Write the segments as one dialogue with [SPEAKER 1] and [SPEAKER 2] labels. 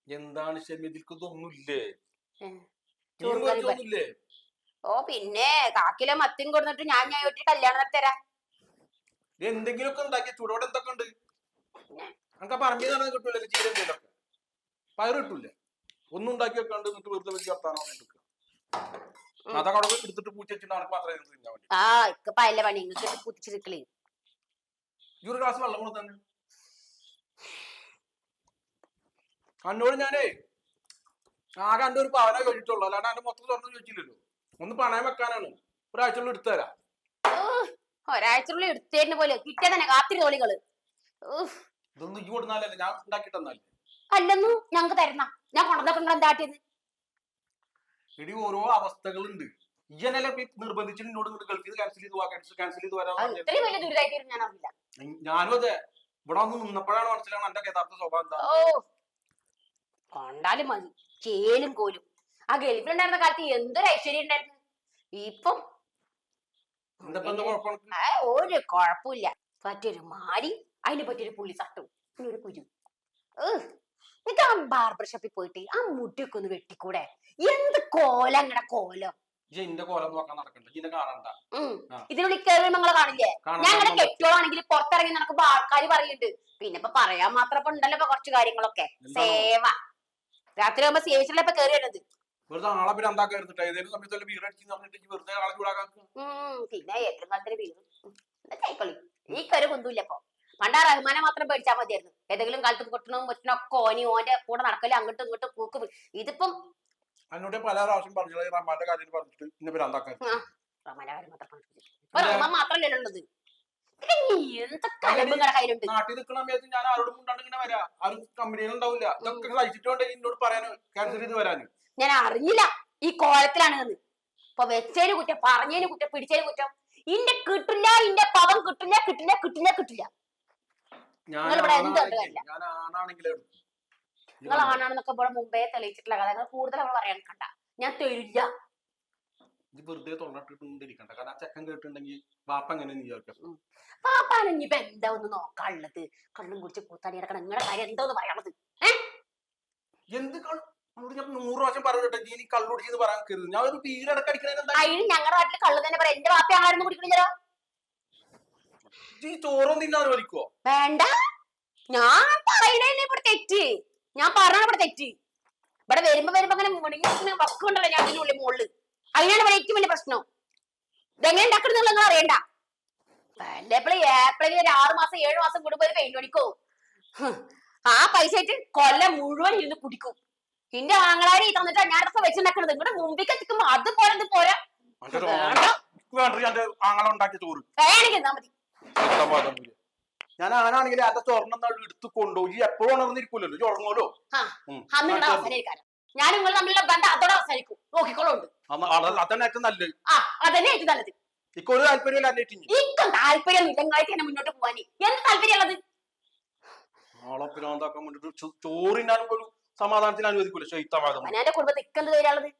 [SPEAKER 1] എന്താണ് ഷെമിദിൽക്കൊന്നുമില്ലേ?
[SPEAKER 2] ചോറുകറി ഓ പിന്നെ കാക്കിലോ മത്തിയും കൊടുത്തിട്ട് ഞാൻ കല്യാണം നടത്തരാ.
[SPEAKER 1] എന്തെങ്കിലുമൊക്കെ ഉണ്ടാക്കിയ ചൂടോടെ എന്തൊക്കെ ഉണ്ട്? നമുക്ക് പറമ്പിൽ നടന്ന് കിട്ടൂല്ലേ ചീര എന്തെങ്കിലുമൊക്കെ പയറ് കിട്ടൂലേ? ഒന്നും ഉണ്ടാക്കി വെക്കാണ്ട് എന്നിട്ട് വെറുതെ വെച്ച് വർത്താനോ അതൊക്കെ അവിടെ എടുത്തിട്ട് പൂച്ച വെച്ചിട്ട് അവർക്ക് മാത്രമേ തിന്നാൻ വേണ്ടി.
[SPEAKER 2] ആ ഇക്ക് പല പണി ഇങ്ങക്ക് കുത്തിച്ചിരിക്കലേ.
[SPEAKER 1] ഈ ഒരു ഗ്ലാസ് വെള്ളം കൂടെ തന്നെ അന്നോട് ഞാനേ ആകെ അന്റെ ഒരു പവന ചോദിച്ചിട്ടുള്ളൂ, അല്ലാണ്ട് അന്റെ മൊത്തം തുറന്ന് ചോദിച്ചില്ലല്ലോ. ഒന്ന് പണയം വെക്കാനാണ്, ഒരാഴ്ച എടുത്തുതരാം.
[SPEAKER 2] ഒരാഴ്ചക്കുള്ളിൽ എടുത്തേരുന്ന പോലെ കിട്ടിയ തന്നെ കാത്തിരി തോളികള്.
[SPEAKER 1] ഇതൊന്നും ഈ കൊടുന്നാലല്ലേ, ഞാൻ ഉണ്ടാക്കി തന്നാലേ.
[SPEAKER 2] അല്ലെന്നു ഞങ്ങക്ക് തരുന്ന ഞാൻ കൊണ്ടതൊക്കെ നിങ്ങൾ എന്താട്ടിയത്?
[SPEAKER 1] എടി ഓരോ അവസ്ഥകളുണ്ട്. ഈയനല്ലേ നിർബന്ധിച്ചിട്ട് എന്നോട് ഗൾഫിൽ ക്യാൻസൽ ചെയ്ത് വരാൻ.
[SPEAKER 2] ഇത്രയും വലിയ ദുരിതമായിട്ട് ഞാൻ അറിയില്ല.
[SPEAKER 1] ഞാനും അതെ, ഇവിടെ ഒന്ന് നിന്നപ്പോഴാണ് മനസ്സിലാണ് എന്റെ യഥാർത്ഥ സ്വഭാവം എന്താ.
[SPEAKER 2] ഓ കണ്ടാലും മതി ചേലും കോലും. ആ ഗൾഫിലുണ്ടായിരുന്ന കാലത്ത് എന്തൊരു ഐശ്വര്യം ഉണ്ടായിരുന്നു. ഇപ്പം ഒരു കുഴപ്പമില്ല. പറ്റിയൊരു മാരി, അതിന് പറ്റിയൊരു പുള്ളി സട്ടും, ഒരു കുരു. ഇത് ആ ബാർബർ ഷോപ്പിൽ പോയിട്ട് ആ മുടിയൊക്കെ ഒന്ന് വെട്ടിക്കൂടെ? എന്ത് കോലം അങ്ങടെ കോലം. ഇതിനുള്ളിൽ കയറി നിങ്ങളെ കാണില്ലേ? ഞങ്ങളുടെ കെട്ടിയോളാണെങ്കിൽ പുറത്തിറങ്ങി നടക്കുമ്പോ ആൾക്കാർ പറയുന്നുണ്ട്. പിന്നെ ഇപ്പൊ പറയാൻ മാത്രം ഉണ്ടല്ലോ ഇപ്പൊ കുറച്ച് കാര്യങ്ങളൊക്കെ. സേവ രാത്രി ആകുമ്പോ സേവിച്ചിട്ടുള്ള ഇപ്പൊ കയറി വരുന്നത്.
[SPEAKER 1] പിന്നെ
[SPEAKER 2] ഈ കരു കൊന്തൂല്ലപ്പോ. പണ്ടാ റഹ്മാനെ മാത്രം പേടിച്ചാൽ മതിയായിരുന്നു. ഏതെങ്കിലും കാലത്ത് പൊട്ടണവും പൊട്ടണൊക്കെ ഓന്റെ കൂടെ നടക്കലും അങ്ങോട്ടും ഇങ്ങോട്ടും പൂക്കും. ഇതിപ്പം
[SPEAKER 1] എന്നോട് പല പ്രാവശ്യം പറഞ്ഞു റഹ്മാന്റെ കാര്യം പറഞ്ഞിട്ട്
[SPEAKER 2] റഹ്മാൻ മാത്രമല്ലല്ലോ ഉള്ളത്.
[SPEAKER 1] നാട്ടിൽ നിൽക്കുന്ന സമയത്ത് ഞാൻ ആരോടും കൊണ്ടാണ്ട് ഇങ്ങനെ വരാ, ആരും കമ്പനിയിൽ ഉണ്ടാവില്ല. ഇതൊക്കെ കഴിച്ചിട്ടുണ്ട് എന്നോട് പറയാനും ക്യാൻസൽ ചെയ്ത് വരാനും.
[SPEAKER 2] ഞാൻ അറിഞ്ഞില്ല ഈ കോലത്തിലാണ്. ഇപ്പൊ വെച്ചതിന് കുറ്റം, പറഞ്ഞതിന് കുറ്റം, പിടിച്ചതിന് കുറ്റം. ഇന്റെ കിട്ടില്ല, ഇന്റെ പവൻ കിട്ടില്ല, കിട്ടില്ല, കിട്ടില്ല, കിട്ടില്ല. നിങ്ങളിവിടെ എന്തുണ്ടല്ല നിങ്ങൾ ആണാണെന്നൊക്കെ ഇവിടെ മുമ്പേ തെളിയിച്ചിട്ടുള്ള കഥ കൂടുതൽ നമ്മൾ പറയാൻ കണ്ട. ഞാൻ തരില്ല.
[SPEAKER 1] വെറുതെ തൊള്ളട്ടിട്ടിരിക്കണ്ട. കാരണം ആ ചെക്കൻ കേട്ടിട്ടുണ്ടെങ്കിൽ വാപ്പ എങ്ങനെ
[SPEAKER 2] പാപ്പാണ് ഇനിയിപ്പൊ എന്താ ഒന്ന് നോക്കാനുള്ളത്? കണ്ണും കുടിച്ച് കൂത്താടി കിടക്കണം. നിങ്ങളുടെ കാര്യം എന്താന്ന് പറയാനുള്ളത്?
[SPEAKER 1] എന്ത് ഞാൻ 100 പ്രാവശ്യം പറഞ്ഞിട്ട് നീ കള്ളുടിച്ചെന്ന് പറയാൻ കരുത്. ഞാൻ ഒരു പീരടക്കടിക്കണ
[SPEAKER 2] അതിന് ഞങ്ങളുടെ നാട്ടിൽ കള്ളു തന്നെ പറയാം. എന്റെ വാപ്പ ആരും കുടിക്കണില്ലല്ലോ.
[SPEAKER 1] ചോറും തിന്നാൻ വലിക്കോ?
[SPEAKER 2] വേണ്ട, ഞാൻ പറയണേ ഇവിടെ തെറ്റ്. ഞാൻ പറഞ്ഞ ഇവിടെ തെറ്റ്. ഇവിടെ വരുമ്പോ അങ്ങനെ മുണിങ്ങനെ വക്കുണ്ടല്ലോ ഞാൻ അതിനുള്ളിൽ മുകളിൽ. അതിനാണ് ഇവിടെ ഏറ്റവും വലിയ പ്രശ്നം. ഇതെങ്ങനെ ഉണ്ടാക്കണമെന്നുള്ള നിങ്ങൾ അറിയണ്ട. എപ്പോഴും ഒരു 6 മാസം 7 മാസം കൂടുമ്പോ ഒരു പെയിന്റ് അടിക്കോ? ആ പൈസ ആയിട്ട് കൊല്ലം മുഴുവൻ ഇരുന്ന് കുടിക്കും. എന്റെ ആങ്ങളാരി തന്നിട്ട് ഞാനൊക്കെ വെച്ചുണ്ടാക്കണത്. നിങ്ങളുടെ മുമ്പിൽ എത്തിക്കുമ്പോ അത് പോരാ ഇത് പോരാ.
[SPEAKER 1] ഞാൻ ആനാണെങ്കിൽ അത് സ്വർണ്ണം എടുത്ത് കൊണ്ടുപോയി എപ്പോഴും ഉണർന്നിരിക്കൂലല്ലോ, ഉറങ്ങുമല്ലോ.
[SPEAKER 2] ഞാൻ നിങ്ങൾ തമ്മിലുള്ള ബന്ധം അതോടെ അവസാനിക്കും. നോക്കിക്കോളുണ്ട്.
[SPEAKER 1] അതന്നെ ഏറ്റവും നല്ലത്.
[SPEAKER 2] അതന്നെ ഏറ്റവും നല്ലത്.
[SPEAKER 1] ഇക്കൊരു താല്പര്യം
[SPEAKER 2] ഇക്കും താല്പര്യം നിങ്ങളായിട്ട് തന്നെ മുന്നോട്ട് പോവാൻ എന്ത് താല്പര്യമുള്ളത്?
[SPEAKER 1] നാളെ പിന്നാണ്ടാക്കാൻ വേണ്ടിട്ട് ചോറിനാലും പോലും സമാധാനത്തിന് അനുവദിക്കൂല.
[SPEAKER 2] അവനാന്റെ കുടുംബത്തിൽ ഇക്കെന്ത് പേരാളത്?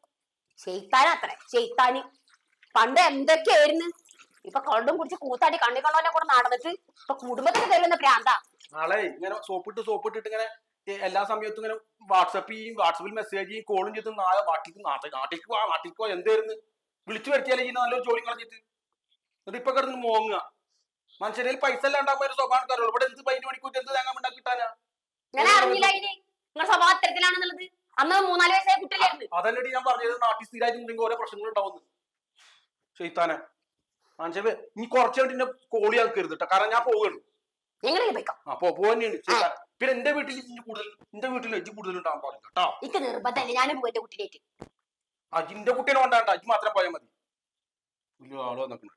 [SPEAKER 2] ചെയ്ത്താനത്രേ ചെയ്ത്താന്. പണ്ട് എന്തൊക്കെയായിരുന്നു. ഇപ്പൊ കണ്ടും കുടിച്ച് കൂത്താടി കണ്ണിക്കണ്ടോന്റെ കൂടെ നടന്നിട്ട് ഇപ്പൊ കുടുംബത്തിന് തരുന്ന പ്രാന്ത.
[SPEAKER 1] നാളെ ഇങ്ങനെ സോപ്പിട്ടിട്ട് ഇങ്ങനെ എല്ലാ സമയത്തും ഇങ്ങനെ വാട്സപ്പിൽ മെസ്സേജ് ചെയ്യും, കോളും ചെയ്ത് നാളെ നാട്ടിലേക്ക് പോ എന്തായിരുന്നു വിളിച്ചു വരുത്തിയാലേ നല്ലൊരു ജോലി കളഞ്ഞിട്ട്. എന്നിട്ട് ഇപ്പൊ കിടന്ന് മോങ്ങുക. മനുഷ്യരെ പൈസ അല്ലാണ്ടാകുമ്പോ ഒരു സ്വഭാവം കയറുള്ളൂ. ഇവിടെ എന്ത് 15 മണിക്കൂർ എന്ത് തേങ്ങ ഉണ്ടാക്കി കിട്ടാനാ?
[SPEAKER 2] ഞാൻ അറിഞ്ഞില്ല നിങ്ങളുടെ സ്വഭാവം അത്തരത്തിലാണെന്നുള്ളത്. അന്ന് 3-4 വയസ്സായ കുട്ടികളായിരുന്നു.
[SPEAKER 1] അതല്ലടി ഞാൻ പറഞ്ഞത്, നാട്ടിൽ സ്ഥിരമായിട്ട് ഓരോ പ്രശ്നങ്ങൾ ഉണ്ടാവുന്നു. ചെയ്ത്താനെ മനുഷ്യ ഇനി കുറച്ചു വേണ്ടി കോളി ആക്കരുത് കേട്ടോ, കാരണം ഞാൻ പോവുകയാണ്. പോവാനെയാണ്. പിന്നെ എന്റെ വീട്ടിൽ എന്റെ കൂടുതൽ ഉണ്ടാകാൻ പാടില്ല കേട്ടോ.
[SPEAKER 2] എനിക്ക് നിർബന്ധമല്ല, ഞാനും പോയി എന്റെ കുട്ടീനേറ്റ്.
[SPEAKER 1] അജിന്റെ കുട്ടീനെ കൊണ്ടാണ്ട, അജി മാത്രം പോയാൽ മതി. വലിയ ആളോ നോക്കണേ.